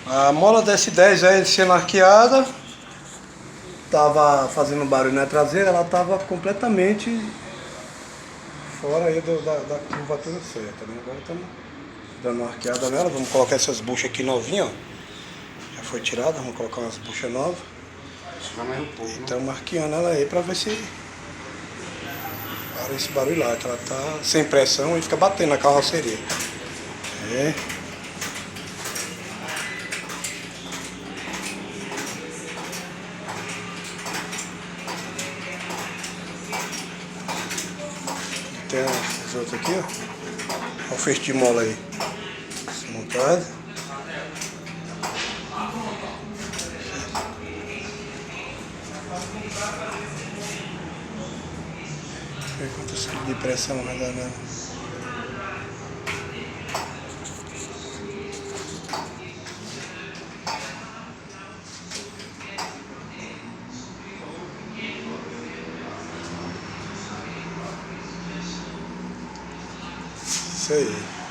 A mola DS10 é sendo arqueada, tava fazendo barulho na traseira, ela tava completamente fora aí da curvatura certa, né? Agora estamos dando uma arqueada nela, vamos colocar essas buchas aqui novinhas, ó. Já foi tirada, vamos colocar umas buchas novas. Vai mais um pouco, E né? estamos arqueando ela aí pra ver se para esse barulho lá, que ela tá sem pressão e fica batendo na carroceria. É. Tem os outros aqui, ó. Olha o feixe de mola aí. Desmontado. Ver quantos quilos de pressão vai dar nela. Isso aí.